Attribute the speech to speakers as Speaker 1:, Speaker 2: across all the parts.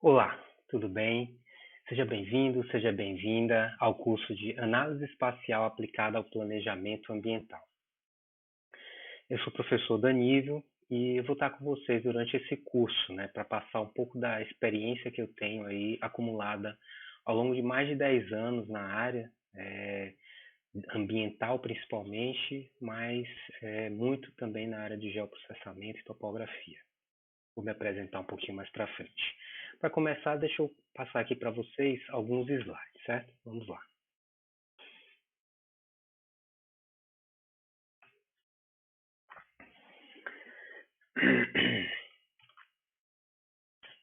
Speaker 1: Olá, tudo bem? Seja bem-vindo, seja bem-vinda ao curso de Análise Espacial Aplicada ao Planejamento Ambiental. Eu sou o professor Danível e eu vou estar com vocês durante esse curso, para passar um pouco da experiência que eu tenho aí acumulada ao longo de mais de 10 anos na área, ambiental principalmente, mas muito também na área de geoprocessamento e topografia. Vou me apresentar um pouquinho mais para frente. Para começar, deixa eu passar aqui para vocês alguns slides, certo? Vamos lá.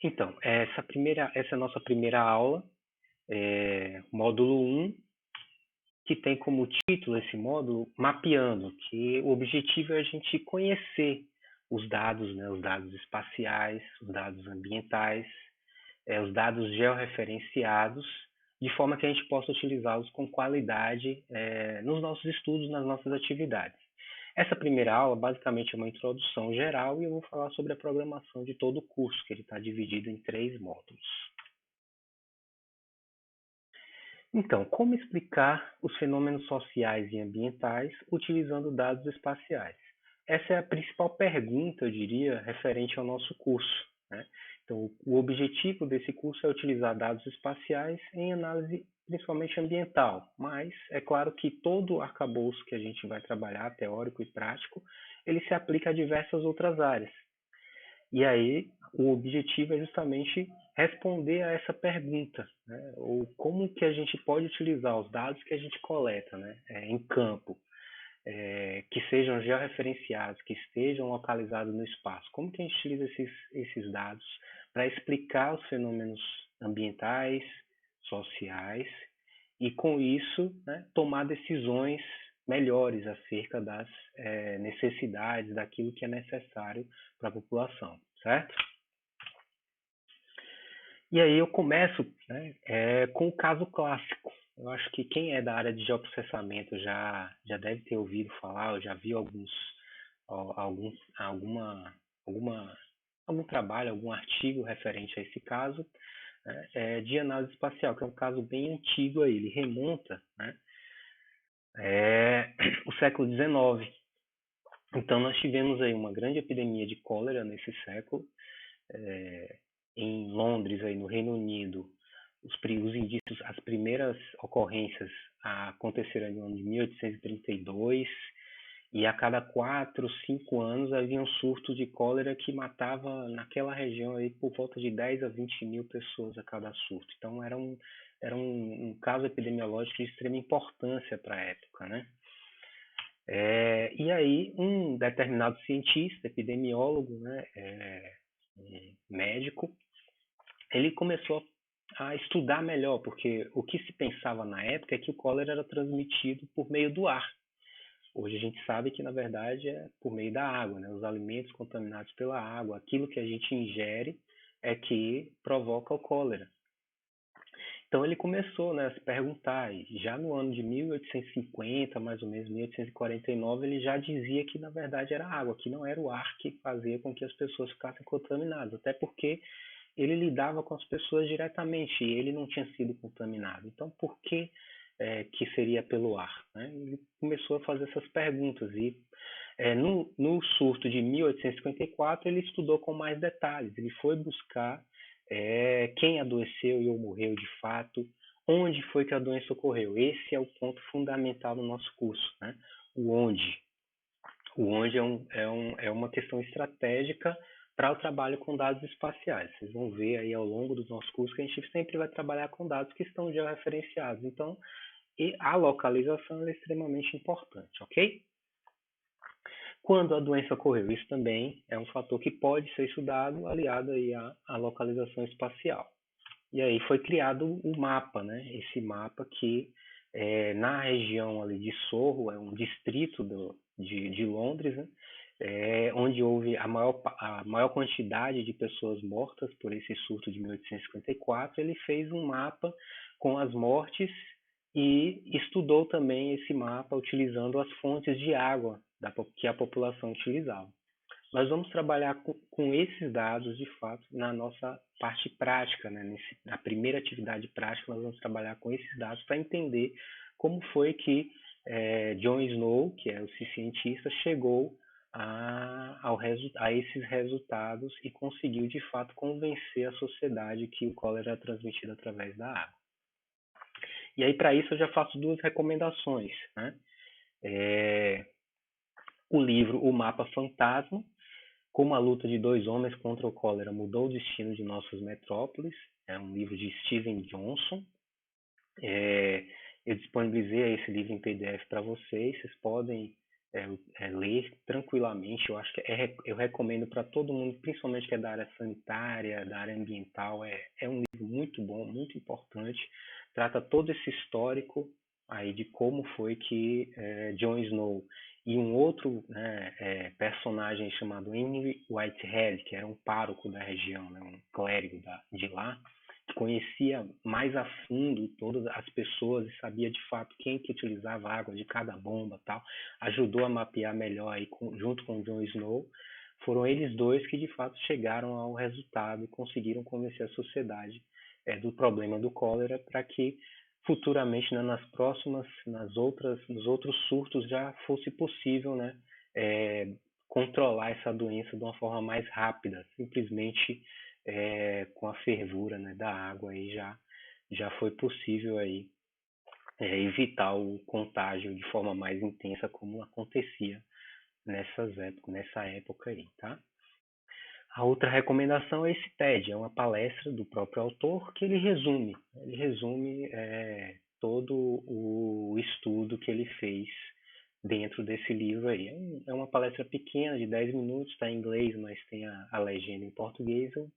Speaker 1: Então, essa é a nossa primeira aula, módulo 1, que tem como título esse módulo Mapeando, que o objetivo é a gente conhecer os dados, os dados espaciais, os dados ambientais, os dados georreferenciados, de forma que a gente possa utilizá-los com qualidade nos nossos estudos, nas nossas atividades. Essa primeira aula, basicamente, é uma introdução geral e eu vou falar sobre a programação de todo o curso, que ele está dividido em 3 módulos. Então, como explicar os fenômenos sociais e ambientais utilizando dados espaciais? Essa é a principal pergunta, eu diria, referente ao nosso curso, né? Então, o objetivo desse curso é utilizar dados espaciais em análise principalmente ambiental, mas é claro que todo o arcabouço que a gente vai trabalhar, teórico e prático, ele se aplica a diversas outras áreas. E aí, o objetivo é justamente responder a essa pergunta, né? Ou como que a gente pode utilizar os dados que a gente coleta, em campo, que sejam georreferenciados, que estejam localizados no espaço. Como que a gente utiliza esses dados para explicar os fenômenos ambientais, sociais, e com isso, tomar decisões melhores acerca das necessidades, daquilo que é necessário para a população, certo? E aí eu começo com o caso clássico. Eu acho que quem é da área de geoprocessamento já deve ter ouvido falar, ou já viu algum trabalho, algum artigo referente a esse caso, de análise espacial, que é um caso bem antigo aí, ele remonta o século XIX. Então nós tivemos aí uma grande epidemia de cólera nesse século, em Londres, aí no Reino Unido, os indícios, as primeiras ocorrências aconteceram no ano de 1832, e a cada 4, 5 anos havia um surto de cólera que matava naquela região aí por volta de 10 a 20 mil pessoas a cada surto. Então era um caso epidemiológico de extrema importância para a época, né? E aí um determinado cientista, epidemiólogo, um médico, ele começou a estudar melhor, porque o que se pensava na época é que o cólera era transmitido por meio do ar. Hoje a gente sabe que, na verdade, é por meio da água, né? Os alimentos contaminados pela água, aquilo que a gente ingere é que provoca o cólera. Então ele começou, a se perguntar, e já no ano de 1850, mais ou menos 1849, ele já dizia que na verdade era água, que não era o ar que fazia com que as pessoas ficassem contaminadas, até porque ele lidava com as pessoas diretamente e ele não tinha sido contaminado. Então por que que seria pelo ar? Né? Ele começou a fazer essas perguntas e no surto de 1854 ele estudou com mais detalhes, ele foi buscar quem adoeceu e ou morreu de fato, onde foi que a doença ocorreu. Esse é o ponto fundamental do nosso curso, né? O onde. O onde é uma questão estratégica para o trabalho com dados espaciais. Vocês vão ver aí ao longo do nosso curso que a gente sempre vai trabalhar com dados que estão georreferenciados. Então, a localização é extremamente importante, ok? Quando a doença ocorreu, isso também é um fator que pode ser estudado aliado aí à localização espacial. E aí foi criado o mapa, né? Esse mapa que na região ali de Sorro, é um distrito de Londres, né? Onde houve a maior quantidade de pessoas mortas por esse surto de 1854, ele fez um mapa com as mortes e estudou também esse mapa utilizando as fontes de água que a população utilizava. Nós vamos trabalhar com esses dados, de fato, na nossa parte prática, né? Na primeira atividade prática, nós vamos trabalhar com esses dados para entender como foi que John Snow, que é o cientista, chegou a esses resultados e conseguiu, de fato, convencer a sociedade que o cólera era transmitido através da água. E aí, para isso, eu já faço duas recomendações, né? O livro O Mapa Fantasma, como a luta de dois homens contra o cólera mudou o destino de nossas metrópoles, é um livro de Steven Johnson. Eu disponibilizei esse livro em PDF para vocês podem ler tranquilamente. Eu acho que eu recomendo para todo mundo, principalmente que é da área sanitária, da área ambiental. É um livro muito bom, muito importante. Trata todo esse histórico aí de como foi que Jon Snow e um outro personagem chamado Henry Whitehead, que era um pároco da região, né, um clérigo de lá, que conhecia mais a fundo todas as pessoas e sabia de fato quem que utilizava a água de cada bomba, tal, ajudou a mapear melhor aí junto com o Jon Snow. Foram eles dois que de fato chegaram ao resultado e conseguiram convencer a sociedade do problema do cólera, para que futuramente, né, nos outros surtos já fosse possível, né, controlar essa doença de uma forma mais rápida, simplesmente com a fervura, né, da água. Aí já foi possível aí evitar o contágio de forma mais intensa, como acontecia nessa época aí, tá? A outra recomendação é esse TED, é uma palestra do próprio autor que ele resume todo o estudo que ele fez dentro desse livro aí. É uma palestra pequena, de 10 minutos, está em inglês, mas tem a legenda em português. Eu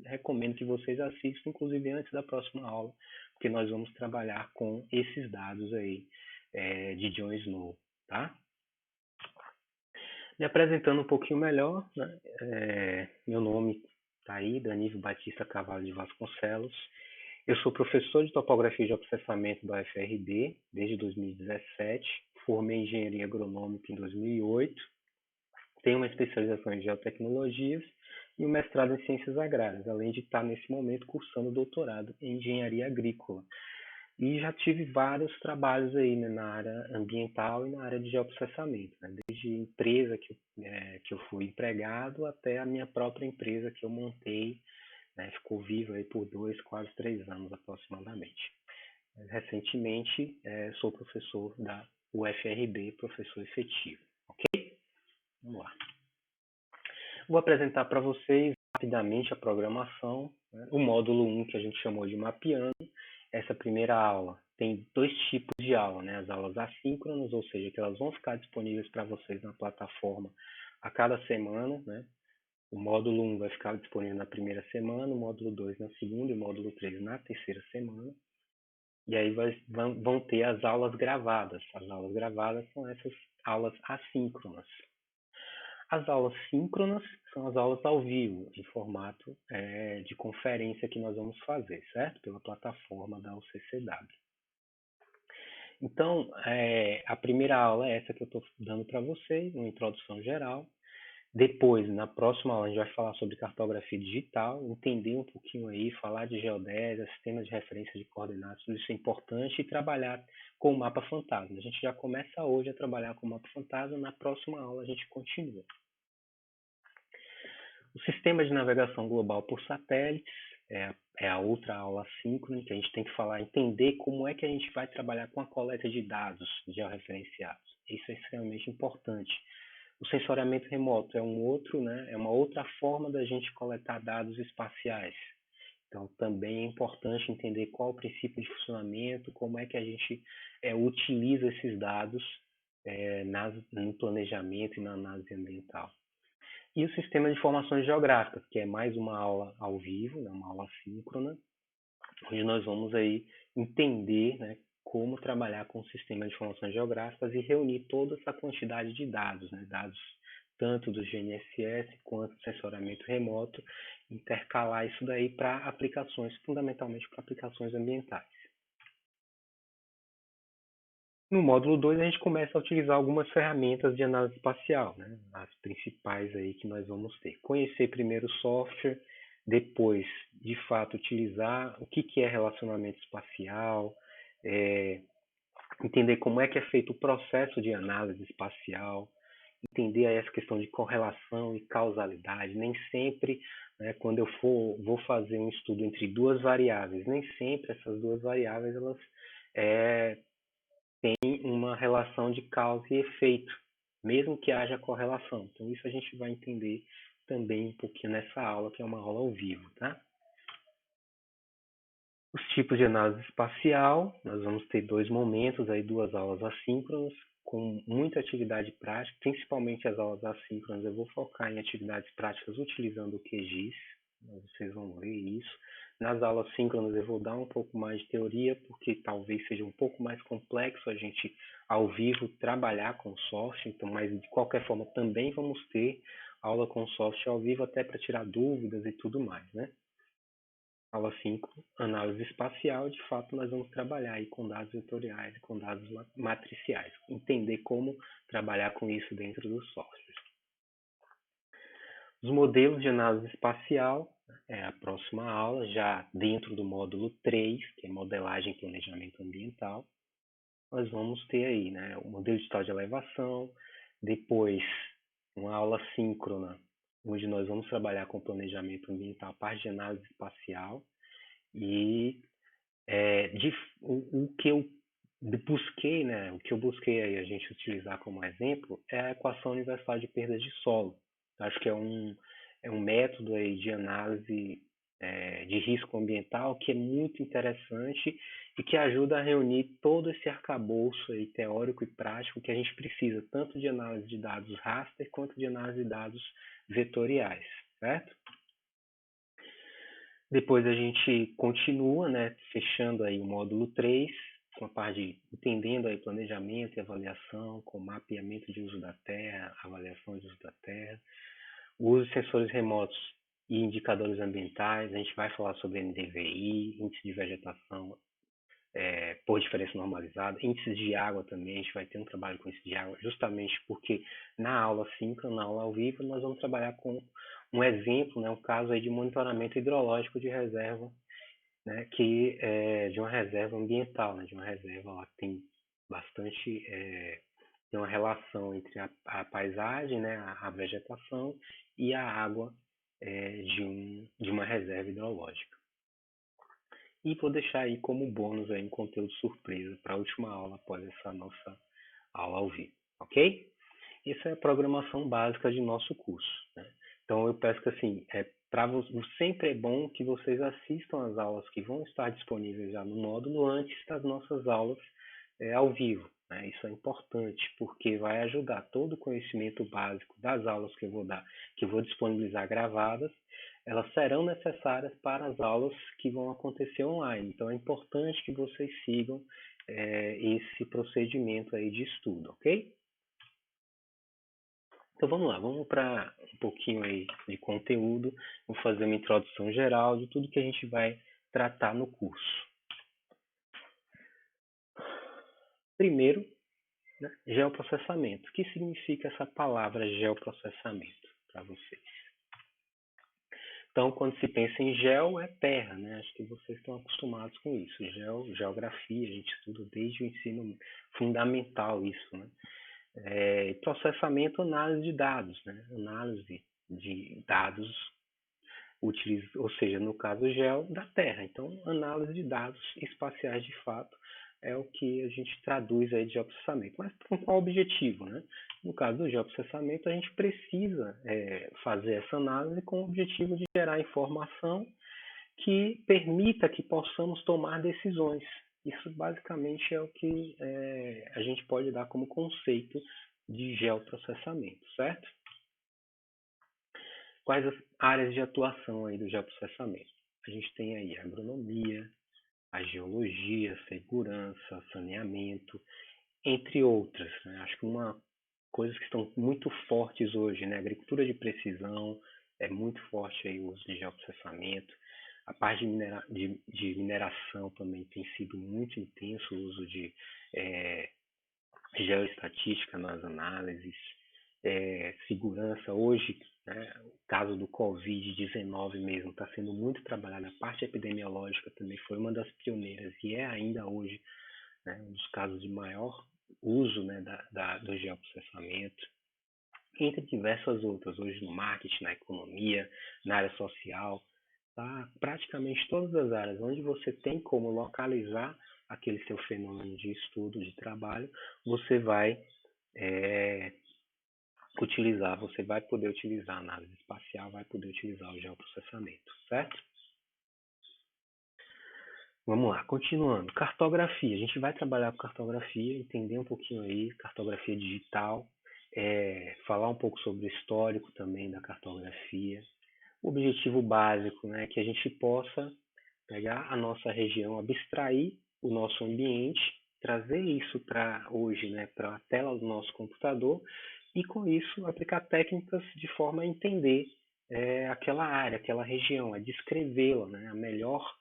Speaker 1: recomendo que vocês assistam, inclusive antes da próxima aula, porque nós vamos trabalhar com esses dados aí de Jon Snow, tá? Me apresentando um pouquinho melhor, né? Meu nome está aí, Danível Batista Carvalho de Vasconcelos. Eu sou professor de topografia e geoprocessamento da UFRB desde 2017. Formei em engenharia agronômica em 2008. Tenho uma especialização em geotecnologias e um mestrado em ciências agrárias, além de estar nesse momento cursando doutorado em engenharia agrícola. E já tive vários trabalhos aí, né, na área ambiental e na área de geoprocessamento, né? Desde empresa que eu fui empregado até a minha própria empresa que eu montei, né? Ficou viva aí por 2, quase 3 anos aproximadamente. Recentemente, sou professor da UFRB, professor efetivo. Ok? Vamos lá. Vou apresentar para vocês rapidamente a programação, né? O módulo 1, que a gente chamou de mapeando. Essa primeira aula tem dois tipos de aula, né? As aulas assíncronas, ou seja, que elas vão ficar disponíveis para vocês na plataforma a cada semana, né? O módulo 1 vai ficar disponível na primeira semana, o módulo 2 na segunda e o módulo 3 na terceira semana. E aí vão ter as aulas gravadas. As aulas gravadas são essas aulas assíncronas. As aulas síncronas são as aulas ao vivo, em formato de conferência que nós vamos fazer, certo? Pela plataforma da UCCW. Então, a primeira aula é essa que eu estou dando para vocês, uma introdução geral. Depois, na próxima aula, a gente vai falar sobre cartografia digital, entender um pouquinho aí, falar de geodésia, sistemas de referência de coordenadas, tudo isso é importante, e trabalhar com o mapa fantasma. A gente já começa hoje a trabalhar com o mapa fantasma, na próxima aula a gente continua. O sistema de navegação global por satélites é a outra aula síncrona, que a gente tem que falar, entender como é que a gente vai trabalhar com a coleta de dados georreferenciados. Isso é extremamente importante. O sensoriamento remoto é uma outra forma da gente coletar dados espaciais. Então, também é importante entender qual o princípio de funcionamento, como é que a gente utiliza esses dados no planejamento e na análise ambiental. E o sistema de informações geográficas, que é mais uma aula ao vivo, né, uma aula síncrona, onde nós vamos aí entender, né, como trabalhar com o sistema de informações geográficas e reunir toda essa quantidade de dados, né, dados tanto do GNSS quanto do sensoriamento remoto, intercalar isso daí para aplicações, fundamentalmente para aplicações ambientais. No módulo 2 a gente começa a utilizar algumas ferramentas de análise espacial, né? As principais aí que nós vamos ter. Conhecer primeiro o software, depois, de fato, utilizar o que é relacionamento espacial, é, entender como é que é feito o processo de análise espacial, entender aí essa questão de correlação e causalidade. Nem sempre, né, quando eu vou fazer um estudo entre duas variáveis, nem sempre essas duas variáveis elas é, têm uma relação de causa e efeito, mesmo que haja correlação. Então isso a gente vai entender também um pouquinho nessa aula, que é uma aula ao vivo, tá? Os tipos de análise espacial, nós vamos ter dois momentos, aí duas aulas assíncronas, com muita atividade prática, principalmente as aulas assíncronas, eu vou focar em atividades práticas utilizando o QGIS, vocês vão ver isso. Nas aulas síncronas eu vou dar um pouco mais de teoria, porque talvez seja um pouco mais complexo a gente, ao vivo, trabalhar com software, então, mas de qualquer forma também vamos ter aula com software ao vivo, até para tirar dúvidas e tudo mais, né? Aula 5, análise espacial, de fato nós vamos trabalhar aí com dados vetoriais e com dados matriciais, entender como trabalhar com isso dentro do software. Os modelos de análise espacial é a próxima aula, já dentro do módulo 3, que é modelagem e planejamento ambiental. Nós vamos ter aí, né, o modelo digital de elevação, depois uma aula síncrona, onde nós vamos trabalhar com planejamento ambiental, parte de análise espacial, e o que eu busquei, né, o que eu busquei aí a gente utilizar como exemplo é a equação universal de perdas de solo. Acho que é um método aí de análise de risco ambiental que é muito interessante e que ajuda a reunir todo esse arcabouço aí teórico e prático que a gente precisa, tanto de análise de dados raster quanto de análise de dados vetoriais, certo? Depois a gente continua, né, fechando aí o módulo 3, com a parte de entendendo aí planejamento e avaliação, com mapeamento de uso da terra, avaliação de uso da terra, o uso de sensores remotos e indicadores ambientais. A gente vai falar sobre NDVI, índice de vegetação por diferença normalizada, índices de água também. A gente vai ter um trabalho com índice de água, justamente porque na aula síncrona, na aula ao vivo, nós vamos trabalhar com um exemplo, né, um caso aí de monitoramento hidrológico de reserva, né, que é de uma reserva ambiental, né, de uma reserva lá que tem bastante tem uma relação entre a paisagem, né, a vegetação e a água de uma reserva hidrológica. E vou deixar aí como bônus aí um conteúdo surpresa para a última aula após essa nossa aula ao vivo, ok? Essa é a programação básica de nosso curso, né? Então eu peço que assim, sempre é bom que vocês assistam às aulas que vão estar disponíveis já no módulo antes das nossas aulas ao vivo, né? Isso é importante porque vai ajudar todo o conhecimento básico das aulas que eu vou dar, que eu vou disponibilizar gravadas, elas serão necessárias para as aulas que vão acontecer online. Então é importante que vocês sigam esse procedimento aí de estudo, ok? Então vamos lá, vamos para um pouquinho aí de conteúdo. Vou fazer uma introdução geral de tudo que a gente vai tratar no curso. Primeiro, né, geoprocessamento. O que significa essa palavra geoprocessamento para vocês? Então, quando se pensa em geo, é terra, né? Acho que vocês estão acostumados com isso. Geografia, a gente estuda desde o ensino fundamental isso, né? Processamento, análise de dados, né? Análise de dados, ou seja, no caso geo, da Terra. Então, análise de dados espaciais de fato é o que a gente traduz aí de geoprocessamento. Mas com qual objetivo, né? No caso do geoprocessamento, a gente precisa fazer essa análise com o objetivo de gerar informação que permita que possamos tomar decisões. Isso basicamente é o que a gente pode dar como conceito de geoprocessamento, certo? Quais as áreas de atuação aí do geoprocessamento? A gente tem aí a agronomia, a geologia, segurança, saneamento, entre outras, né? Acho que coisas que estão muito fortes hoje, né? A agricultura de precisão, é muito forte aí o uso de geoprocessamento. A parte de mineração também tem sido muito intenso o uso de geoestatística nas análises, segurança. Hoje, né, o caso do Covid-19 mesmo está sendo muito trabalhado. A parte epidemiológica também foi uma das pioneiras e é ainda hoje, né, um dos casos de maior uso, né, do geoprocessamento, entre diversas outras. Hoje no marketing, na economia, na área social, tá? Praticamente todas as áreas onde você tem como localizar aquele seu fenômeno de estudo, de trabalho, você vai é, você vai poder utilizar a análise espacial, vai poder utilizar o geoprocessamento, certo? Vamos lá, continuando. Cartografia. A gente vai trabalhar com cartografia, entender um pouquinho aí, cartografia digital, falar um pouco sobre o histórico também da cartografia. O objetivo básico, né, é que a gente possa pegar a nossa região, abstrair o nosso ambiente, trazer isso para hoje, né, para a tela do nosso computador e com isso aplicar técnicas de forma a entender aquela área, aquela região, a descrevê-la, né, a melhor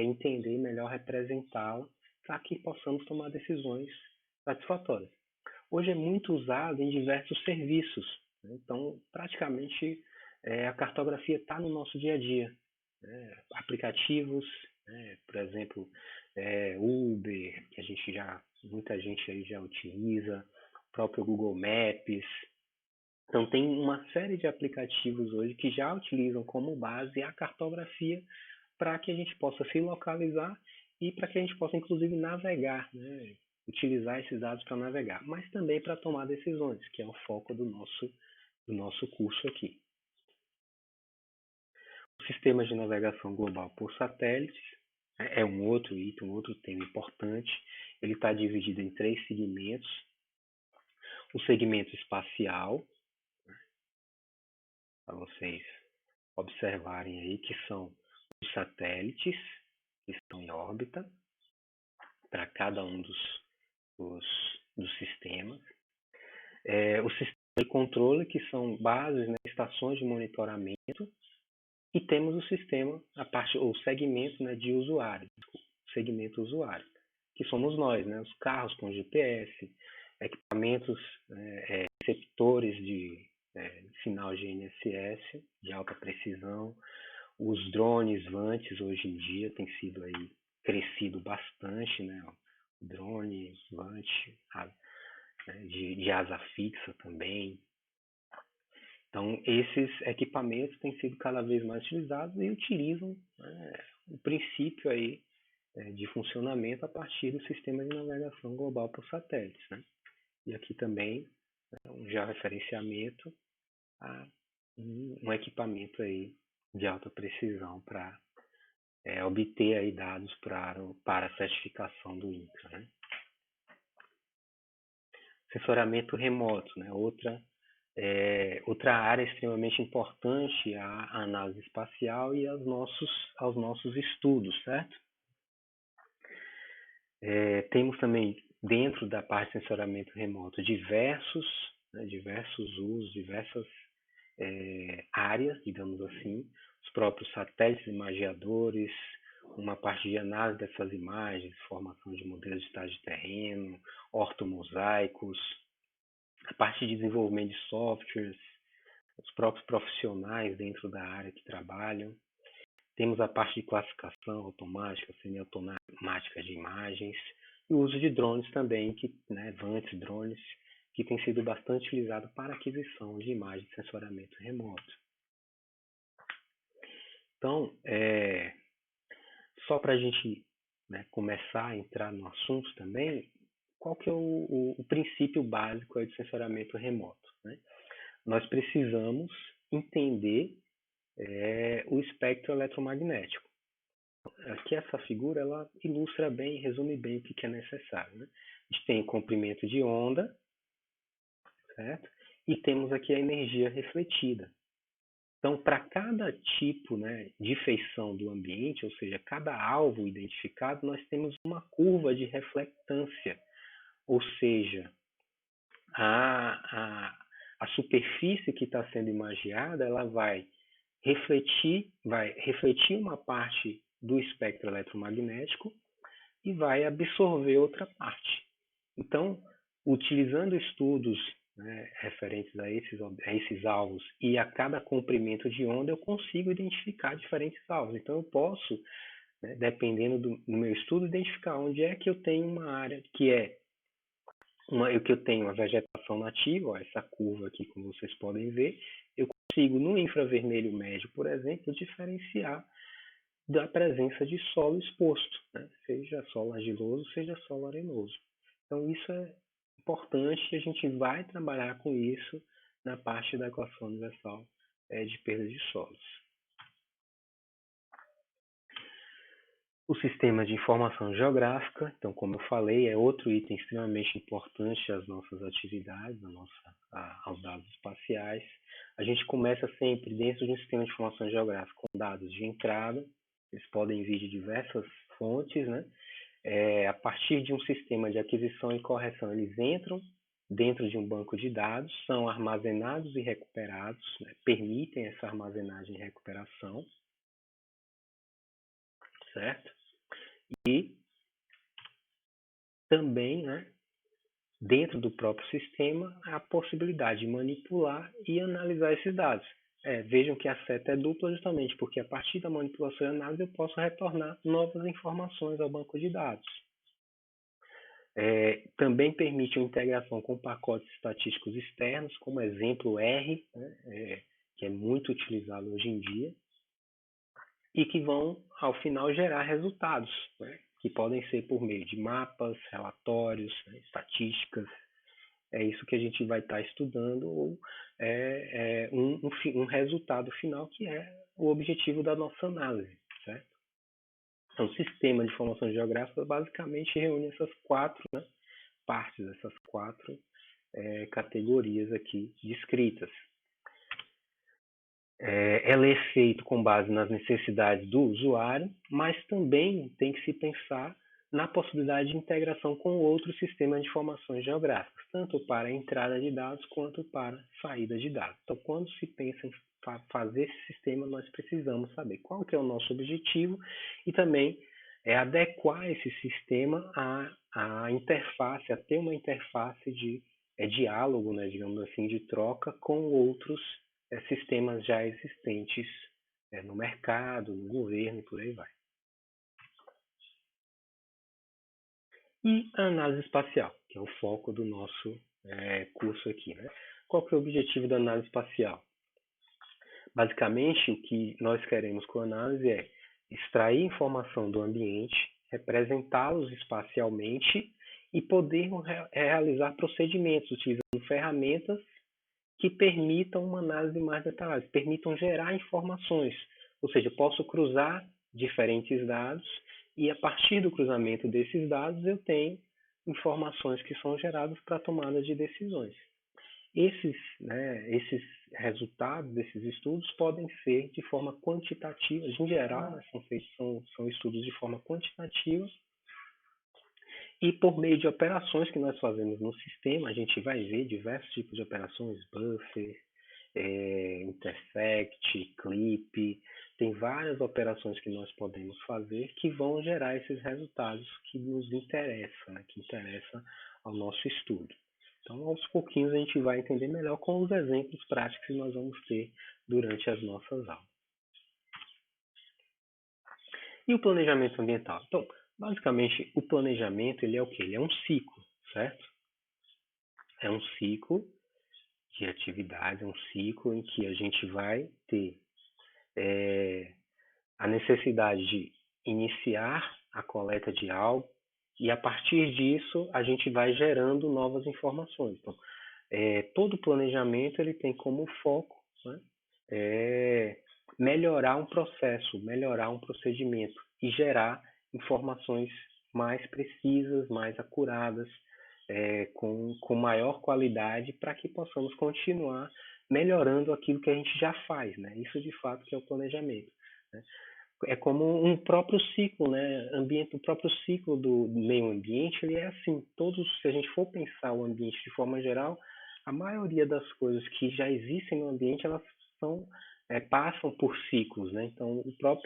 Speaker 1: entender, melhor representá-la, para que possamos tomar decisões satisfatórias. Hoje é muito usado em diversos serviços, né? Então praticamente a cartografia está no nosso dia a dia, né? Aplicativos, né? Por exemplo, Uber, que muita gente aí já utiliza, o próprio Google Maps. Então tem uma série de aplicativos hoje que já utilizam como base a cartografia para que a gente possa se localizar e para que a gente possa inclusive navegar, né? Utilizar esses dados para navegar, mas também para tomar decisões, que é o foco do nosso curso aqui. O sistema de navegação global por satélites é um outro item, um outro tema importante. Ele está dividido em 3 segmentos. O segmento espacial, para vocês observarem aí, que são os satélites que estão em órbita para cada um dos sistemas. O sistema de controle, que são bases, né, estações de monitoramento, e temos o sistema, o segmento, né, de usuário, segmento usuário, que somos nós, né, os carros com GPS, equipamentos, receptores de sinal GNSS de alta precisão, os drones VANTs hoje em dia tem sido aí crescido bastante, né, o drone VANT, de asa fixa também. Então, esses equipamentos têm sido cada vez mais utilizados e utilizam, né, o princípio aí de funcionamento a partir do sistema de navegação global por satélites, né? E aqui também um georreferenciamento a um equipamento aí de alta precisão para obter aí dados para a certificação do INCRA, né? Sensoriamento remoto, né? Outra área extremamente importante é a análise espacial e aos nossos estudos, certo? Temos também, dentro da parte de sensoriamento remoto, diversos usos, diversas áreas, digamos assim, os próprios satélites imagiadores, uma parte de análise dessas imagens, formação de modelos digitais de terreno, ortomosaicos, a parte de desenvolvimento de softwares, os próprios profissionais dentro da área que trabalham. Temos a parte de classificação automática, semiautomática de imagens, e o uso de drones também, VANTs, drones, que tem sido bastante utilizado para aquisição de imagens de sensoriamento remoto. Então, só para a gente começar a entrar no assunto também, qual que é o princípio básico de sensoriamento remoto, né? Nós precisamos entender o espectro eletromagnético. Aqui essa figura ela ilustra bem, resume bem o que é necessário, né? A gente tem o comprimento de onda, certo? E temos aqui a energia refletida. Então, para cada tipo, né, de feição do ambiente, ou seja, cada alvo identificado, nós temos uma curva de reflectância, ou seja, a superfície que está sendo imagiada, ela vai refletir uma parte do espectro eletromagnético e vai absorver outra parte. Então, Utilizando estudos, né, referentes a esses alvos e a cada comprimento de onda, eu consigo identificar diferentes alvos. Então, eu posso, né, dependendo do meu estudo, identificar onde é que eu tenho uma área que que eu tenho a vegetação nativa, ó, essa curva aqui, como vocês podem ver, eu consigo, no infravermelho médio, por exemplo, diferenciar da presença de solo exposto, né? Seja solo argiloso, seja solo arenoso. Então, isso é importante e a gente vai trabalhar com isso na parte da equação universal de perda de solos. O sistema de informação geográfica, então, como eu falei, é outro item extremamente importante às nossas atividades, aos dados espaciais. A gente começa sempre dentro de um sistema de informação geográfica com dados de entrada, eles podem vir de diversas fontes, né? A partir de um sistema de aquisição e correção, eles entram dentro de um banco de dados, são armazenados e recuperados, né? Permitem essa armazenagem e recuperação, certo? E também, né, dentro do próprio sistema, a possibilidade de manipular e analisar esses dados. Vejam que a seta é dupla justamente porque a partir da manipulação e análise eu posso retornar novas informações ao banco de dados. Também permite uma integração com pacotes estatísticos externos, como exemplo R, né, que é muito utilizado hoje em dia, e que vão, ao final, gerar resultados, né, que podem ser por meio de mapas, relatórios, né, estatísticas. É isso que a gente vai estar estudando, ou um resultado final, que é o objetivo da nossa análise, certo? Então, o sistema de informação geográfica basicamente reúne essas quatro, né, partes, essas quatro categorias aqui descritas. Ela é feita com base nas necessidades do usuário, mas também tem que se pensar na possibilidade de integração com outros sistemas de informações geográficas, tanto para a entrada de dados quanto para a saída de dados. Então, quando se pensa em fazer esse sistema, nós precisamos saber qual que é o nosso objetivo e também adequar esse sistema à interface, a ter uma interface de diálogo, né, digamos assim, de troca com outros sistemas já existentes no mercado, no governo e por aí vai. E a análise espacial, que é o foco do nosso curso aqui, né? Qual que é o objetivo da análise espacial? Basicamente, o que nós queremos com a análise é extrair informação do ambiente, representá-los espacialmente e poder realizar procedimentos utilizando ferramentas que permitam uma análise mais detalhada, permitam gerar informações. Ou seja, eu posso cruzar diferentes dados e a partir do cruzamento desses dados eu tenho informações que são geradas para a tomada de decisões. Esses resultados desses estudos podem ser de forma quantitativa, em geral, né, são estudos de forma quantitativa, e por meio de operações que nós fazemos no sistema, a gente vai ver diversos tipos de operações, buffer, intersect, clip, tem várias operações que nós podemos fazer que vão gerar esses resultados que nos interessam, né, que interessam ao nosso estudo. Então, aos pouquinhos, a gente vai entender melhor com os exemplos práticos que nós vamos ter durante as nossas aulas. E o planejamento ambiental? Então, basicamente, o planejamento ele é o quê? Ele é um ciclo, certo? É um ciclo de atividade, é um ciclo em que a gente vai ter a necessidade de iniciar a coleta de algo e a partir disso a gente vai gerando novas informações. Então, todo planejamento ele tem como foco, né, melhorar um processo, melhorar um procedimento e gerar informações mais precisas, mais acuradas, com maior qualidade para que possamos continuar melhorando aquilo que a gente já faz, né? Isso de fato que é o planejamento, né? É como um próprio ciclo, né? O próprio ciclo do meio ambiente, ele é assim. Se a gente for pensar o ambiente de forma geral, a maioria das coisas que já existem no ambiente, elas são passam por ciclos, né? Então,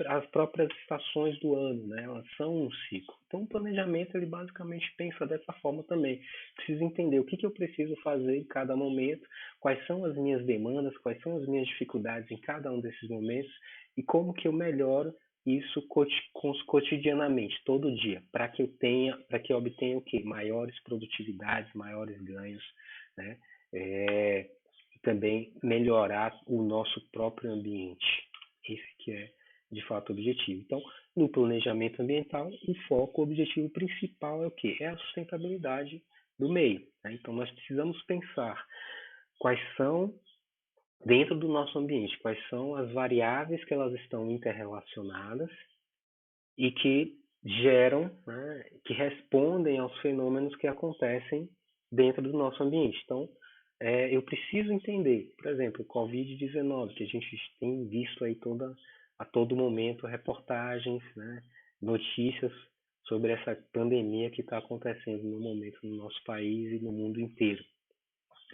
Speaker 1: as próprias estações do ano, né? Elas são um ciclo. Então, o planejamento, ele basicamente pensa dessa forma também. Preciso entender o que, que eu preciso fazer em cada momento, quais são as minhas demandas, quais são as minhas dificuldades em cada um desses momentos e como que eu melhoro isso cotidianamente, todo dia, para que eu obtenha o quê? Maiores produtividades, maiores ganhos, né? É, também melhorar o nosso próprio ambiente. Esse que é, de fato, o objetivo. Então, no planejamento ambiental, o foco, o objetivo principal é o quê? É a sustentabilidade do meio. Né? Então, nós precisamos pensar quais são, dentro do nosso ambiente, quais são as variáveis que elas estão interrelacionadas e que geram, né, que respondem aos fenômenos que acontecem dentro do nosso ambiente. Então, eu preciso entender, por exemplo, o Covid-19, que a gente tem visto aí a todo momento reportagens, né, notícias sobre essa pandemia que está acontecendo no momento no nosso país e no mundo inteiro.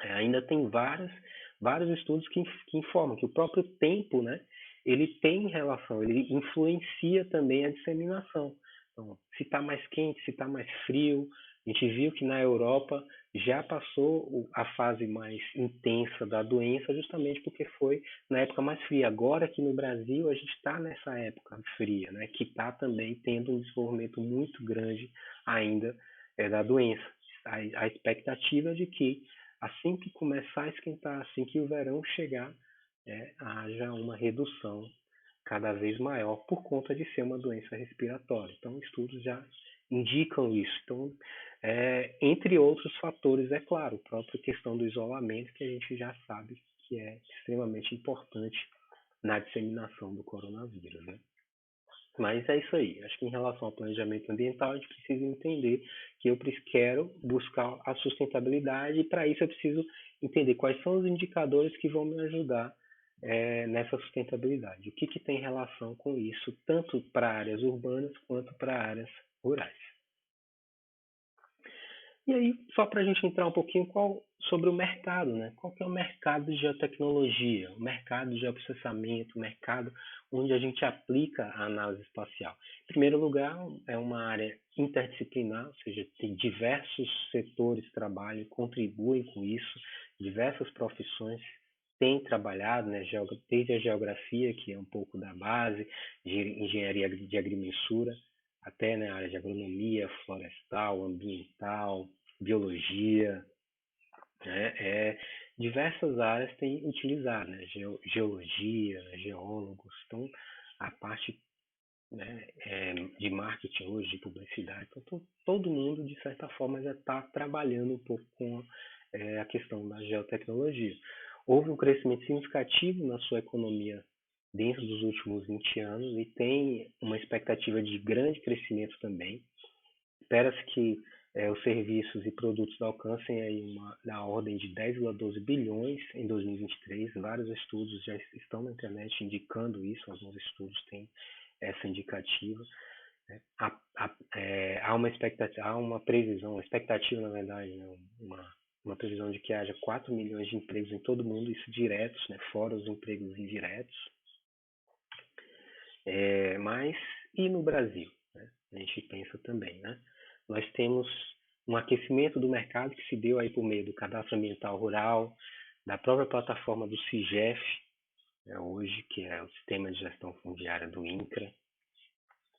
Speaker 1: Ainda tem vários estudos que informam que o próprio tempo, né, ele tem relação, ele influencia também a disseminação. Então, se está mais quente, se está mais frio, a gente viu que na Europa já passou a fase mais intensa da doença justamente porque foi na época mais fria. Agora aqui no Brasil a gente está nessa época fria, né, que está também tendo um desenvolvimento muito grande ainda da doença. A expectativa é de que assim que começar a esquentar, assim que o verão chegar, haja uma redução cada vez maior por conta de ser uma doença respiratória. Então, estudos já indicam isso. Então, entre outros fatores, é claro, a própria questão do isolamento, que a gente já sabe que é extremamente importante na disseminação do coronavírus, né? Mas é isso aí. Acho que em relação ao planejamento ambiental, a gente precisa entender que eu quero buscar a sustentabilidade e para isso eu preciso entender quais são os indicadores que vão me ajudar nessa sustentabilidade. O que, que tem relação com isso, tanto para áreas urbanas quanto para áreas rurais. E aí, só para a gente entrar um pouquinho sobre o mercado, né? Qual que é o mercado de geotecnologia, o mercado de geoprocessamento, o mercado onde a gente aplica a análise espacial? Em primeiro lugar, é uma área interdisciplinar, ou seja, tem diversos setores que trabalham e contribuem com isso, diversas profissões têm trabalhado, né, desde a geografia, que é um pouco da base, de engenharia de agrimensura, até na área de agronomia, florestal, ambiental, biologia, né? Diversas áreas têm utilizado, né? Geologia, geólogos, então a parte, né, de marketing hoje, de publicidade, então todo mundo de certa forma já está trabalhando um pouco com a questão da geotecnologia. Houve um crescimento significativo na sua economia dentro dos últimos 20 anos e tem uma expectativa de grande crescimento também. Espera-se que os serviços e produtos alcancem aí na ordem de 10,12 bilhões em 2023. Vários estudos já estão na internet indicando isso, alguns estudos têm essa indicativa. Né? Há uma previsão, uma expectativa, na verdade, né? uma previsão de que haja 4 milhões de empregos em todo o mundo, isso diretos, né? Fora os empregos indiretos. Mas, e no Brasil? Né? A gente pensa também, né? Nós temos um aquecimento do mercado que se deu aí por meio do Cadastro Ambiental Rural, da própria plataforma do CIGEF, né, hoje, que é o Sistema de Gestão Fundiária do INCRA.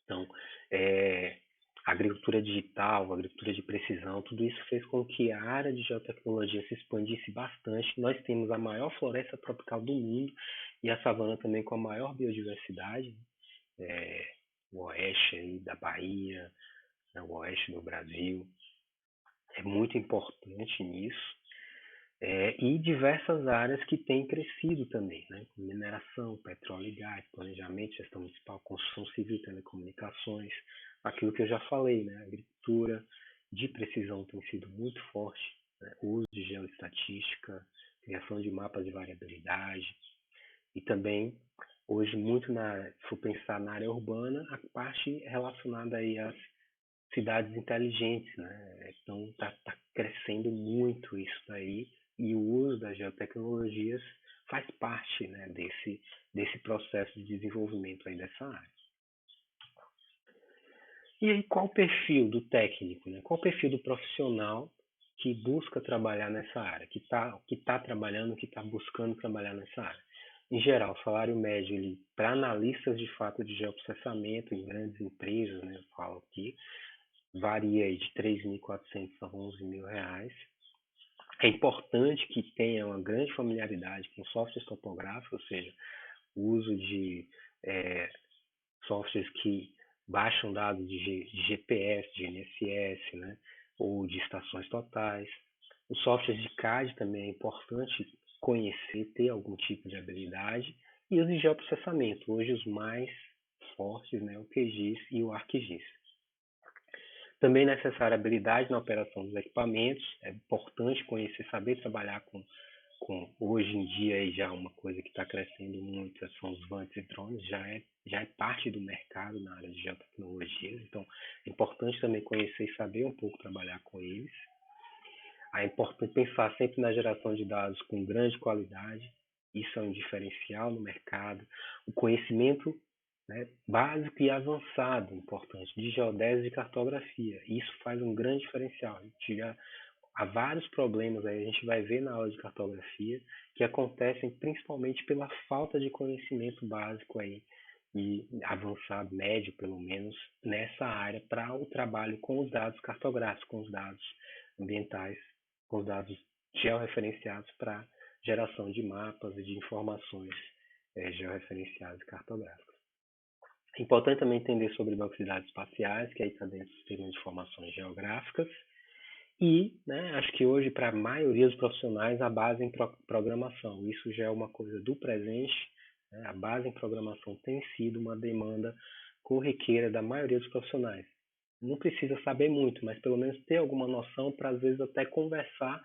Speaker 1: Então, a agricultura digital, a agricultura de precisão, tudo isso fez com que a área de geotecnologia se expandisse bastante. Nós temos a maior floresta tropical do mundo e a savana também com a maior biodiversidade, o oeste aí da Bahia, né, o oeste do Brasil. É muito importante nisso. E diversas áreas que têm crescido também, né? Mineração, petróleo e gás, planejamento, gestão municipal, construção civil, telecomunicações, aquilo que eu já falei, né? A agricultura de precisão tem sido muito forte, né? O uso de geoestatística, criação de mapas de variabilidade e também hoje muito se for pensar na área urbana, a parte relacionada aí às cidades inteligentes, né? Então tá crescendo muito isso daí e o uso das geotecnologias faz parte, né, desse processo de desenvolvimento aí dessa área. E aí, qual o perfil do técnico, né? Qual o perfil do profissional que busca trabalhar nessa área, que tá trabalhando, que está buscando trabalhar nessa área? Em geral, o salário médio para analistas de fato de geoprocessamento em grandes empresas, né, eu falo aqui, varia aí de 3.400 a 11 mil reais. É importante que tenha uma grande familiaridade com softwares topográficos, ou seja, o uso de softwares que baixam dados de GPS, de GNSS, né, ou de estações totais. Os softwares de CAD também é importante conhecer, ter algum tipo de habilidade. E os de geoprocessamento, hoje os mais fortes, né, o QGIS e o ArcGIS. Também é necessária habilidade na operação dos equipamentos, é importante conhecer, saber trabalhar com hoje em dia aí já uma coisa que está crescendo muito são os vantes e drones, já é parte do mercado na área de geotecnologias, então é importante também conhecer e saber um pouco trabalhar com eles. É importante pensar sempre na geração de dados com grande qualidade, isso é um diferencial no mercado. O conhecimento, né, básico e avançado, importante, de geodésia e cartografia, isso faz um grande diferencial. Há vários problemas aí, a gente vai ver na aula de cartografia, que acontecem principalmente pela falta de conhecimento básico aí, e avançado, médio pelo menos, nessa área para o trabalho com os dados cartográficos, com os dados ambientais, com os dados georreferenciados para geração de mapas e de informações georreferenciadas e cartográficas. É importante também entender sobre bancos de dados espaciais, que aí está dentro do sistema de informações geográficas. E, né, acho que hoje, para a maioria dos profissionais, a base em programação. Isso já é uma coisa do presente. Né? A base em programação tem sido uma demanda corriqueira da maioria dos profissionais. Não precisa saber muito, mas pelo menos ter alguma noção para, às vezes, até conversar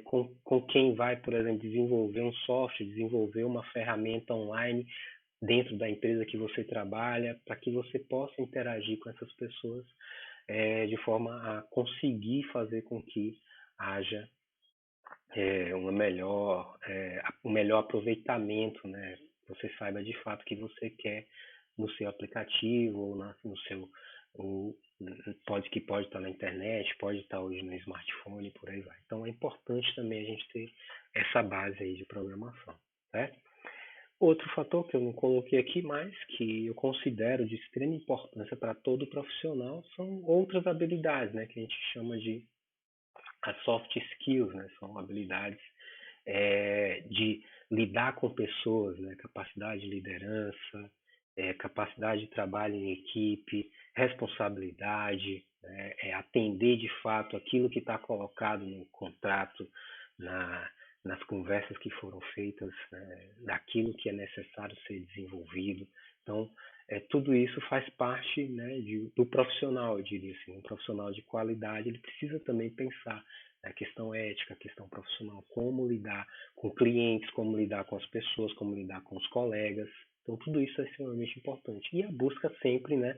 Speaker 1: com quem vai, por exemplo, desenvolver um software, desenvolver uma ferramenta online dentro da empresa que você trabalha, para que você possa interagir com essas pessoas de forma a conseguir fazer com que haja um melhor aproveitamento, né? Você saiba de fato o que você quer no seu aplicativo ou no seu pode estar na internet, pode estar hoje no smartphone, por aí vai. Então é importante também a gente ter essa base aí de programação, certo? Outro fator que eu não coloquei aqui, mas que eu considero de extrema importância para todo profissional são outras habilidades, né, que a gente chama de as soft skills, né, são habilidades de lidar com pessoas, né, capacidade de liderança, capacidade de trabalho em equipe, responsabilidade, né, atender de fato aquilo que está colocado no contrato, nas conversas que foram feitas, né, daquilo que é necessário ser desenvolvido. Então, tudo isso faz parte, né, do profissional, eu diria assim. Um profissional de qualidade, ele precisa também pensar a questão ética, a questão profissional, como lidar com clientes, como lidar com as pessoas, como lidar com os colegas. Então, tudo isso é extremamente importante. E a busca sempre, né,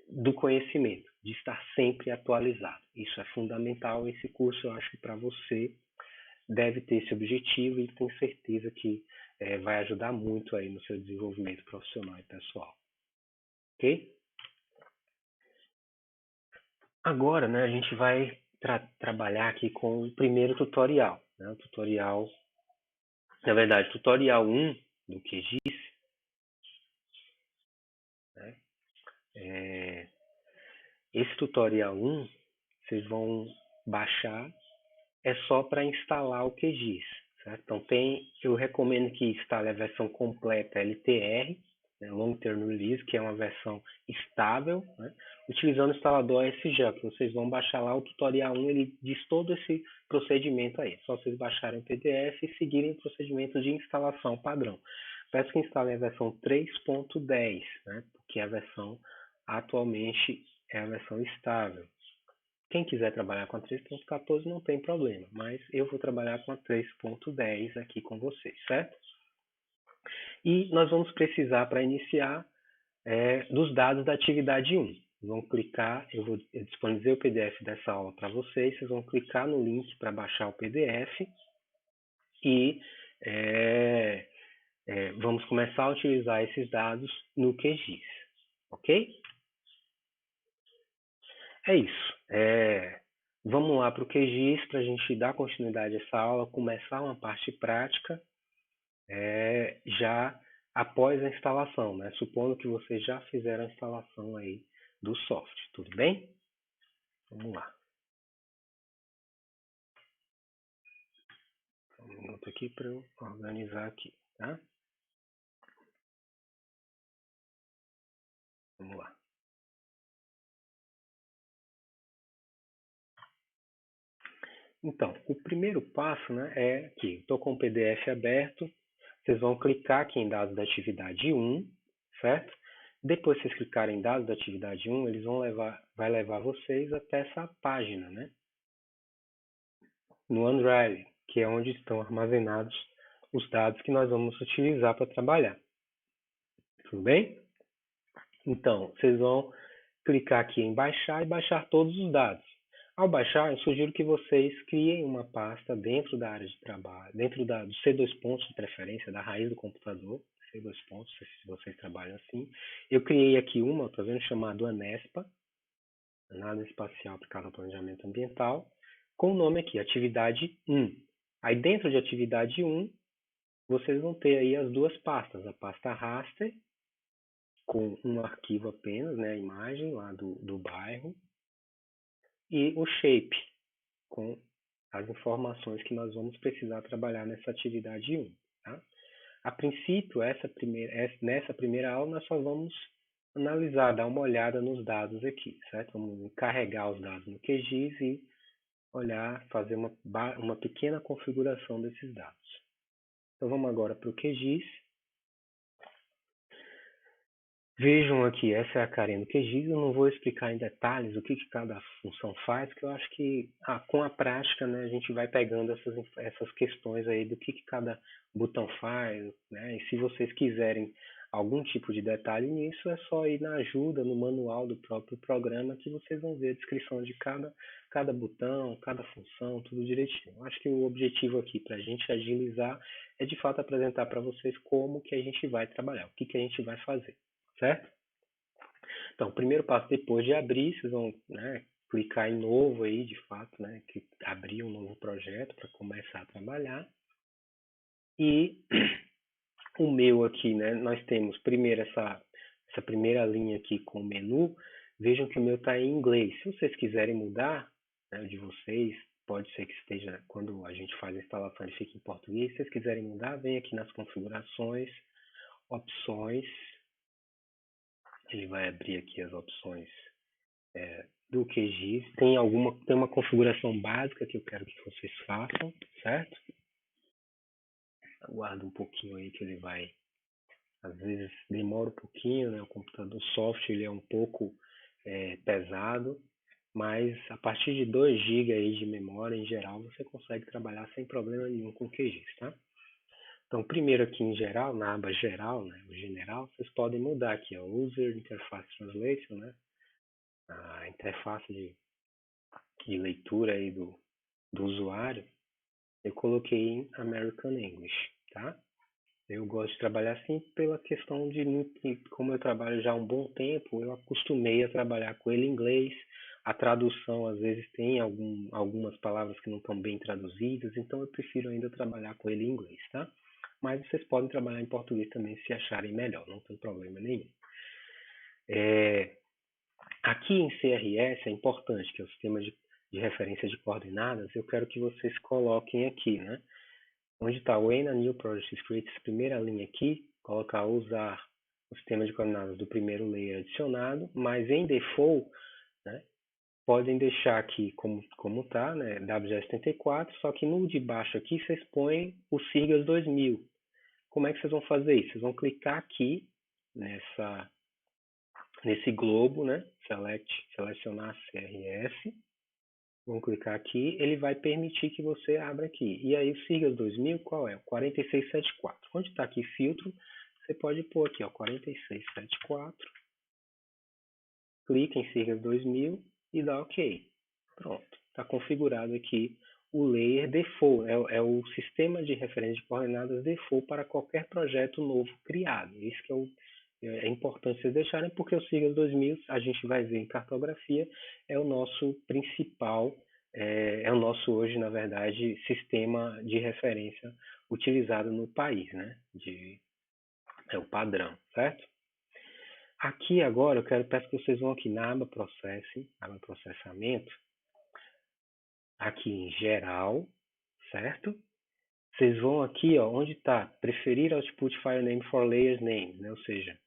Speaker 1: do conhecimento, de estar sempre atualizado. Isso é fundamental. Esse curso, eu acho que para você deve ter esse objetivo e tenho certeza que vai ajudar muito aí no seu desenvolvimento profissional e pessoal. Ok? Agora, né, a gente vai trabalhar aqui com o primeiro tutorial. Né? O tutorial, na verdade, tutorial 1 do QGIS. Né? Esse tutorial 1, vocês vão baixar, é só para instalar o QGIS. Certo? Então, eu recomendo que instale a versão completa LTR, né, Long Term Release, que é uma versão estável, né, utilizando o instalador ASGEL, que vocês vão baixar lá o tutorial 1, ele diz todo esse procedimento aí. É só vocês baixarem o PDF e seguirem o procedimento de instalação padrão. Peço que instalem a versão 3.10, né, porque a versão atualmente é a versão estável. Quem quiser trabalhar com a 3.14 não tem problema, mas eu vou trabalhar com a 3.10 aqui com vocês, certo? E nós vamos precisar, para iniciar, dos dados da atividade 1. Vão clicar, eu disponibilizei o PDF dessa aula para vocês, vocês vão clicar no link para baixar o PDF e vamos começar a utilizar esses dados no QGIS, ok? É isso. Vamos lá para o QGIS para a gente dar continuidade a essa aula, começar uma parte prática já após a instalação, né? Supondo que vocês já fizeram a instalação aí do software, tudo bem? Vamos lá. Um minuto aqui para eu organizar aqui, tá? Vamos lá. Então, o primeiro passo, né, é que estou com o PDF aberto, vocês vão clicar aqui em dados da atividade 1, certo? Depois que vocês clicarem em dados da atividade 1, eles vai levar vocês até essa página, né? No OneDrive, que é onde estão armazenados os dados que nós vamos utilizar para trabalhar. Tudo bem? Então, vocês vão clicar aqui em baixar e baixar todos os dados. Ao baixar, eu sugiro que vocês criem uma pasta dentro da área de trabalho, dentro do C2 pontos de preferência, da raiz do computador, C2 pontos, se vocês trabalham assim. Eu criei aqui uma, está vendo, chamada ANESPA, Análise Espacial Aplicada ao Planejamento Ambiental, com o nome aqui, Atividade 1. Aí dentro de Atividade 1, vocês vão ter aí as duas pastas, a pasta raster, com um arquivo apenas, né, a imagem lá do bairro, e o shape, com as informações que nós vamos precisar trabalhar nessa atividade 1. Tá? A princípio, nessa primeira aula, nós só vamos analisar, dar uma olhada nos dados aqui, certo? Vamos carregar os dados no QGIS e olhar, fazer uma pequena configuração desses dados. Então, vamos agora para o QGIS. Vejam aqui, essa é a carinha do QGIS, eu não vou explicar em detalhes o que cada função faz, que eu acho que com a prática, né, a gente vai pegando essas questões aí do que cada botão faz, né, e se vocês quiserem algum tipo de detalhe nisso, é só ir na ajuda, no manual do próprio programa, que vocês vão ver a descrição de cada botão, cada função, tudo direitinho. Eu acho que o objetivo aqui para a gente agilizar é de fato apresentar para vocês como que a gente vai trabalhar, o que a gente vai fazer. Certo? Então, o primeiro passo, depois de abrir, vocês vão, né, clicar em novo aí, de fato, né, abrir um novo projeto para começar a trabalhar. E o meu aqui, né, nós temos primeiro essa primeira linha aqui com o menu. Vejam que o meu está em inglês. Se vocês quiserem mudar, né, o de vocês, pode ser que esteja, quando a gente faz a instalação, ele fique em português. Se vocês quiserem mudar, vem aqui nas configurações, opções. Ele vai abrir aqui as opções do QGIS. Tem uma configuração básica que eu quero que vocês façam, certo? Aguarda um pouquinho aí que ele vai... Às vezes demora um pouquinho, né? O computador, o software, ele é um pouco pesado, mas a partir de 2 GB aí de memória, em geral, você consegue trabalhar sem problema nenhum com o QGIS, tá? Então, primeiro aqui em geral, na aba geral, né, o general, vocês podem mudar aqui, ó, User Interface Translation, né, a interface de leitura aí do usuário, eu coloquei em American English, tá? Eu gosto de trabalhar assim pela questão de, como eu trabalho já há um bom tempo, eu acostumei a trabalhar com ele em inglês. A tradução, às vezes, tem algumas palavras que não estão bem traduzidas, então eu prefiro ainda trabalhar com ele em inglês, tá? Mas vocês podem trabalhar em português também se acharem melhor, não tem problema nenhum. Aqui em CRS é importante, que é o sistema de referência de coordenadas, eu quero que vocês coloquem aqui, né? Onde está o When a New Project is Created, essa primeira linha aqui, colocar usar o sistema de coordenadas do primeiro layer adicionado, mas em default, né, podem deixar aqui como está, né, WGS74, só que no de baixo aqui vocês põem o SIRGAS 2000. Como é que vocês vão fazer isso? Vocês vão clicar aqui nesse globo, né, selecionar CRS, vão clicar aqui, ele vai permitir que você abra aqui. E aí o SIRGAS 2000, qual é? O 4674. Onde está aqui filtro, você pode pôr aqui, ó, 4674. Clica em SIRGAS 2000 e dá OK. Pronto, está configurado aqui o layer default, é o sistema de referência de coordenadas default para qualquer projeto novo criado. Isso que é importante vocês deixarem, porque o Sigas 2000, a gente vai ver em cartografia, é o nosso principal, é o nosso hoje, na verdade, sistema de referência utilizado no país, né? É o padrão, certo? Aqui agora eu peço que vocês vão aqui na aba aba processamento, aqui em geral, certo? Vocês vão aqui, ó, onde está preferir output file name for layers name, né? Ou seja,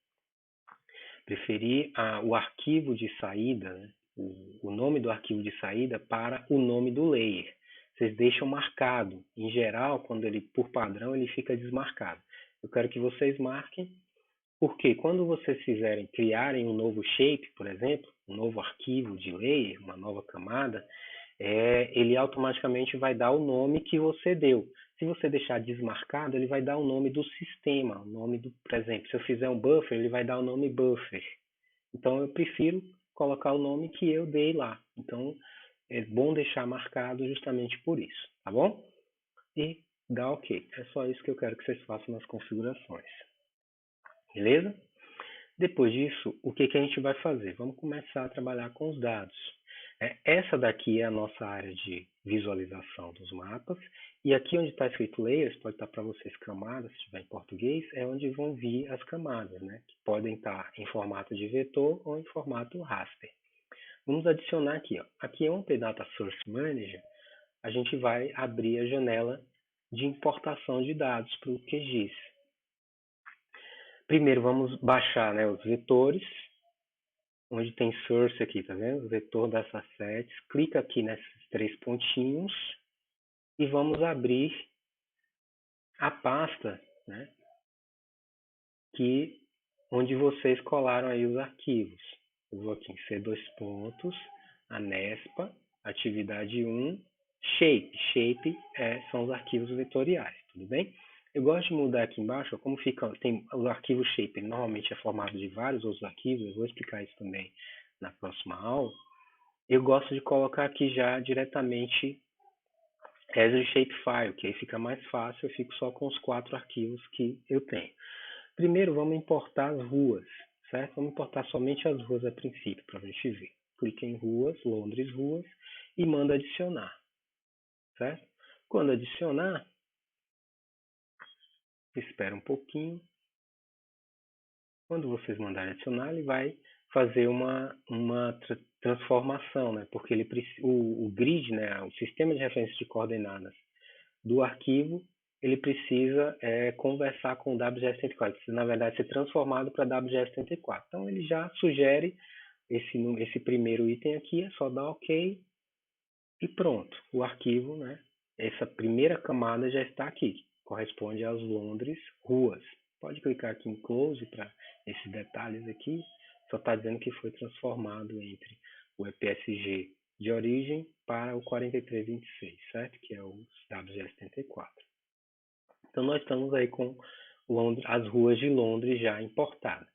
Speaker 1: preferir o arquivo de saída, né? O nome do arquivo de saída para o nome do layer. Vocês deixam marcado. Em geral, quando ele, por padrão, ele fica desmarcado. Eu quero que vocês marquem, porque quando vocês criarem um novo shape, por exemplo, um novo arquivo de layer, uma nova camada, ele automaticamente vai dar o nome que você deu. Se você deixar desmarcado, ele vai dar o nome do sistema, o nome do, por exemplo, se eu fizer um buffer, ele vai dar o nome buffer. Então eu prefiro colocar o nome que eu dei lá. Então é bom deixar marcado justamente por isso, tá bom? E dá OK. É só isso que eu quero que vocês façam nas configurações. Beleza? Depois disso, o que a gente vai fazer? Vamos começar a trabalhar com os dados. Essa daqui é a nossa área de visualização dos mapas. E aqui onde está escrito layers, pode estar para vocês camadas, se estiver em português, é onde vão vir as camadas, né? Que podem estar em formato de vetor ou em formato raster. Vamos adicionar aqui, ó. Aqui é um Data Source Manager. A gente vai abrir a janela de importação de dados para o QGIS. Primeiro vamos baixar, né, os vetores, onde tem source aqui, tá vendo? O vetor das assets. Clica aqui nesses 3 pontinhos e vamos abrir a pasta, né, onde vocês colaram aí os arquivos. Eu vou aqui em C2 pontos, Anespa, atividade 1, shape. Shape são os arquivos vetoriais, tudo bem? Eu gosto de mudar aqui embaixo, como tem o arquivo shape, normalmente é formado de vários outros arquivos, eu vou explicar isso também na próxima aula. Eu gosto de colocar aqui já diretamente as a shapefile, que aí fica mais fácil, eu fico só com os 4 arquivos que eu tenho. Primeiro vamos importar as ruas, certo? Vamos importar somente as ruas a princípio, para a gente ver. Clica em ruas, Londres ruas, e manda adicionar, certo? Quando adicionar, espera um pouquinho. Quando vocês mandarem adicionar, ele vai fazer uma transformação, né? Porque o grid, né? O sistema de referência de coordenadas do arquivo, ele precisa conversar com o WGS34, precisa, na verdade, ser transformado para WGS34. Então, ele já sugere esse primeiro item aqui, é só dar OK e pronto. O arquivo, né? Essa primeira camada já está aqui, corresponde às Londres ruas. Pode clicar aqui em Close para esses detalhes aqui, só está dizendo que foi transformado entre o EPSG de origem para o 4326, certo? Que é o WG74. Então, nós estamos aí com as ruas de Londres já importadas.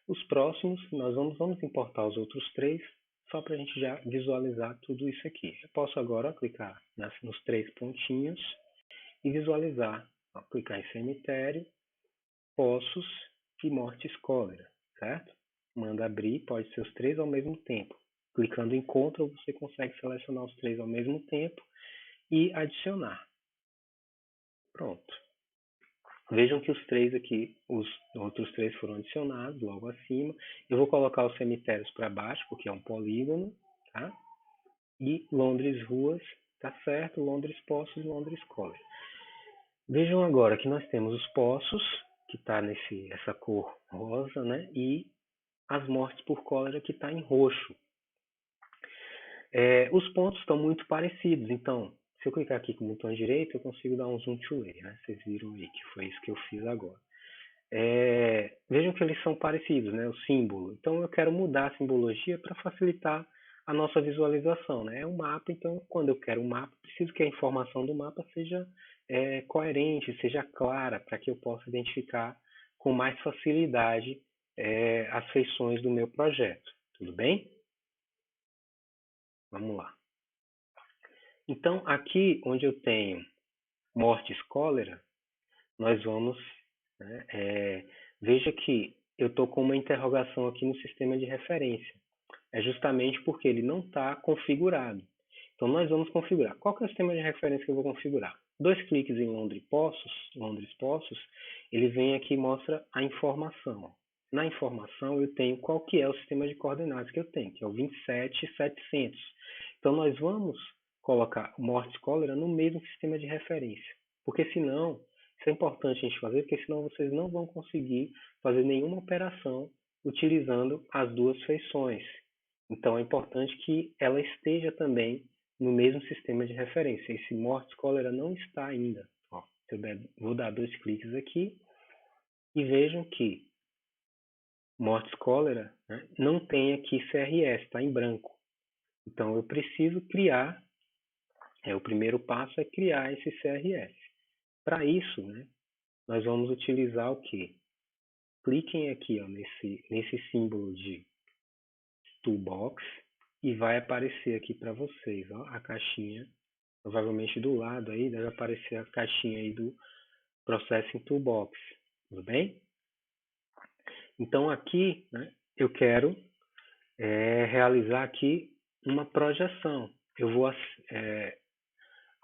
Speaker 1: Os próximos, nós vamos importar os outros 3, só para a gente já visualizar tudo isso aqui. Eu posso agora clicar nos 3 pontinhos e visualizar. Clicar em cemitério, poços e mortes cólera, certo? Manda abrir, pode ser os 3 ao mesmo tempo. Clicando em Ctrl, você consegue selecionar os 3 ao mesmo tempo e adicionar. Pronto. Vejam que os 3 aqui, os outros 3 foram adicionados logo acima. Eu vou colocar os cemitérios para baixo, porque é um polígono, tá? E Londres ruas, tá certo? Londres poços, Londres cólera. Vejam agora que nós temos os poços, que está essa cor rosa, né? E as mortes por cólera, que está em roxo. Os pontos estão muito parecidos, então, se eu clicar aqui com o botão direito, eu consigo dar um zoom to layer, né? Vocês viram aí que foi isso que eu fiz agora. Vejam que eles são parecidos, né? O símbolo. Então, eu quero mudar a simbologia para facilitar a nossa visualização, né? É um mapa, então, quando eu quero um mapa, preciso que a informação do mapa seja coerente, seja clara, para que eu possa identificar com mais facilidade as feições do meu projeto. Tudo bem? Vamos lá. Então, aqui onde eu tenho mortes cólera, nós vamos, né, veja que eu estou com uma interrogação aqui no sistema de referência. É justamente porque ele não está configurado. Então, nós vamos configurar. Qual que é o sistema de referência que eu vou configurar? 2 cliques em Londres Poços, ele vem aqui e mostra a informação. Na informação, eu tenho qual que é o sistema de coordenadas que eu tenho, que é o 27700. Então, nós vamos colocar mortes cólera no mesmo sistema de referência. Porque senão, isso é importante a gente fazer, porque senão vocês não vão conseguir fazer nenhuma operação utilizando as duas feições. Então, é importante que ela esteja também no mesmo sistema de referência. Esse mortes cólera não está ainda. Ó, vou dar 2 cliques aqui e vejam que mortes cólera, né, não tem aqui CRS, está em branco. Então, eu preciso criar, o primeiro passo é criar esse CRS. Para isso, né, nós vamos utilizar o quê? Cliquem aqui ó, nesse símbolo de Toolbox e vai aparecer aqui para vocês ó, a caixinha. Provavelmente do lado aí deve aparecer a caixinha aí do Processing Toolbox. Tudo bem? Então aqui, né, eu quero realizar aqui uma projeção. Eu vou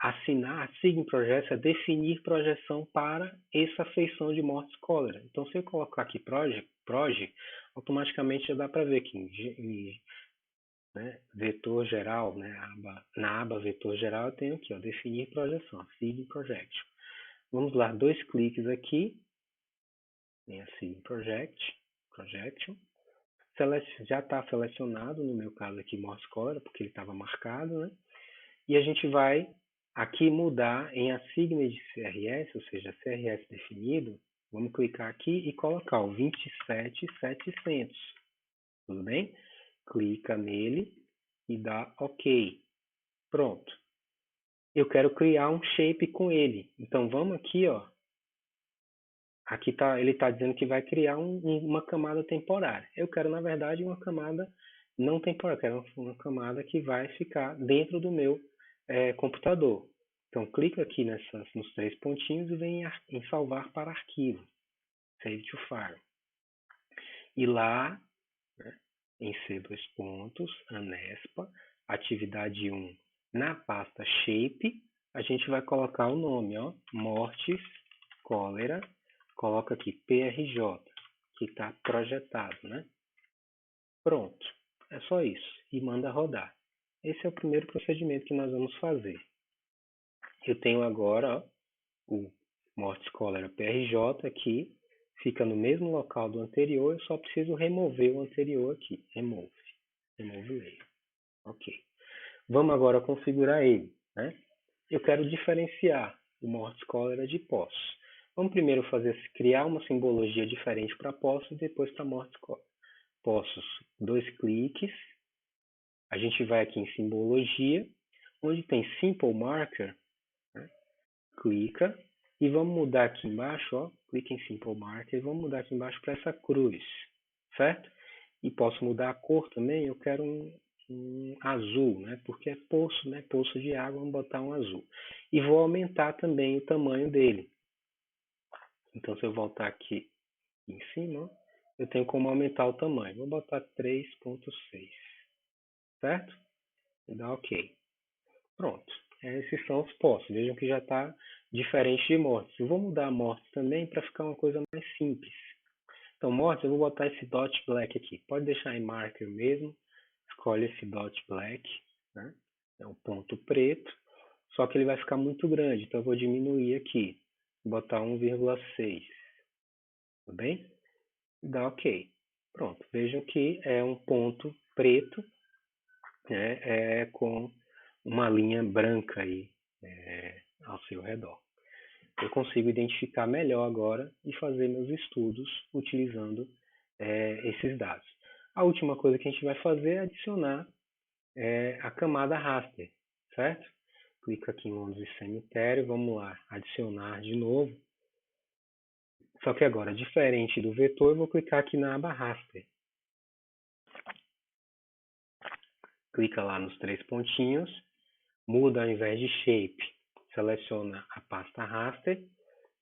Speaker 1: assinar, Sign Project, é definir projeção para essa feição de mortes cólera. Então, se eu colocar aqui Project, automaticamente já dá para ver que né, vetor geral, né, na aba vetor geral, eu tenho aqui, ó, definir projeção, Sign Project. Vamos lá, 2 cliques aqui, em Sign Projection. Já está selecionado, no meu caso aqui, morte cólera, porque ele estava marcado, né? E a gente vai aqui mudar em Assigned CRS, ou seja, CRS definido. Vamos clicar aqui e colocar o 27700. Tudo bem? Clica nele e dá OK. Pronto. Eu quero criar um shape com ele. Então vamos aqui, ó. Aqui ele está dizendo que vai criar uma camada temporária. Eu quero, na verdade, uma camada não temporária. Eu quero uma camada que vai ficar dentro do meu computador. Então, clica aqui nos 3 pontinhos e vem em salvar para arquivo. Save to file. E lá, né, em C2 pontos, Anespa, atividade 1, na pasta Shape, a gente vai colocar o nome, ó, mortes, cólera, coloca aqui PRJ, que está projetado, né? Pronto, é só isso. E manda rodar. Esse é o primeiro procedimento que nós vamos fazer. Eu tenho agora ó, o mortes cólera PRJ aqui, fica no mesmo local do anterior, eu só preciso remover o anterior aqui. Remove layer. Ok. Vamos agora configurar ele, né? Eu quero diferenciar o mortes cólera de poços. Vamos primeiro criar uma simbologia diferente para poços e depois para mortes cólera. Poços, 2 cliques. A gente vai aqui em simbologia, onde tem Simple Marker, né? Clica e vamos mudar aqui embaixo, ó, clica em Simple Marker e vamos mudar aqui embaixo para essa cruz, certo? E posso mudar a cor também, eu quero um azul, né? Porque é poço, né? Poço de água, vamos botar um azul. E vou aumentar também o tamanho dele. Então, se eu voltar aqui em cima, ó, eu tenho como aumentar o tamanho. Vou botar 3.6, certo? E dá OK. Pronto. Esses são os poços. Vejam que já está diferente de mortes. Eu vou mudar a mortes também para ficar uma coisa mais simples. Então, mortes, eu vou botar esse dot black aqui. Pode deixar em marker mesmo. Escolhe esse dot black, né? É um ponto preto. Só que ele vai ficar muito grande, então eu vou diminuir aqui. Vou botar 1,6. Tudo bem? E dá OK. Pronto. Vejam que é um ponto preto, né? Com uma linha branca aí ao seu redor. Eu consigo identificar melhor agora e fazer meus estudos utilizando esses dados. A última coisa que a gente vai fazer é adicionar a camada raster, certo? Clica aqui em Londres Cemitério, vamos lá, adicionar de novo. Só que agora, diferente do vetor, eu vou clicar aqui na aba raster. Clica lá nos 3 pontinhos, muda ao invés de shape, seleciona a pasta raster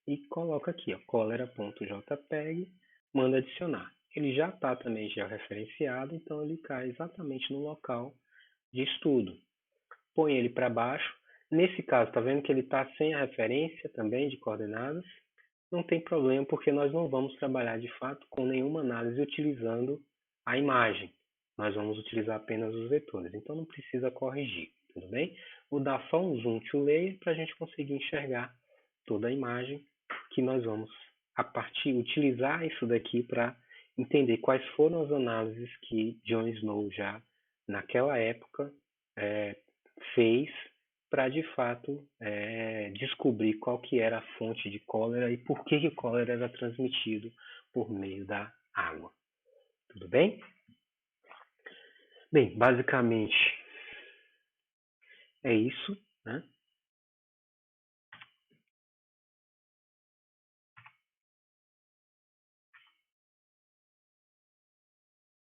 Speaker 1: e coloca aqui, ó, cholera.jpg, manda adicionar. Ele já está também georreferenciado, então ele cai exatamente no local de estudo. Põe ele para baixo. Nesse caso, está vendo que ele está sem a referência também de coordenadas? Não tem problema, porque nós não vamos trabalhar de fato com nenhuma análise utilizando a imagem. Nós vamos utilizar apenas os vetores, então não precisa corrigir, tudo bem? Vou dar só um zoom to layer para a gente conseguir enxergar toda a imagem, que nós vamos utilizar isso daqui para entender quais foram as análises que John Snow já naquela época fez para de fato descobrir qual que era a fonte de cólera e por que o cólera era transmitido por meio da água. Tudo bem? Bem, basicamente é isso, né?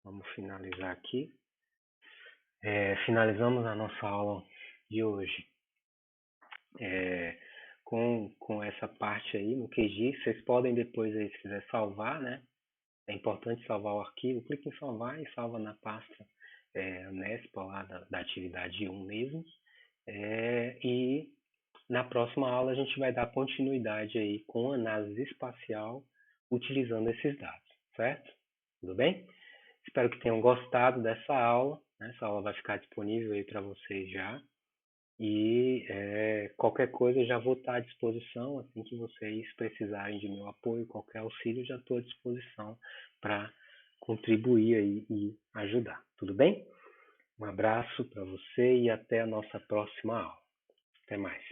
Speaker 1: Vamos finalizar aqui. Finalizamos a nossa aula de hoje com essa parte aí no QGIS. Vocês podem depois, aí, se quiser salvar, né? É importante salvar o arquivo. Clique em salvar e salva na pasta Unespa lá da atividade 1 mesmo. E na próxima aula a gente vai dar continuidade aí com análise espacial utilizando esses dados, certo? Tudo bem? Espero que tenham gostado dessa aula. Essa aula vai ficar disponível aí para vocês já. E qualquer coisa eu já vou estar à disposição, assim que vocês precisarem de meu apoio, qualquer auxílio, já estou à disposição para contribuir aí e ajudar. Tudo bem? Um abraço para você e até a nossa próxima aula. Até mais.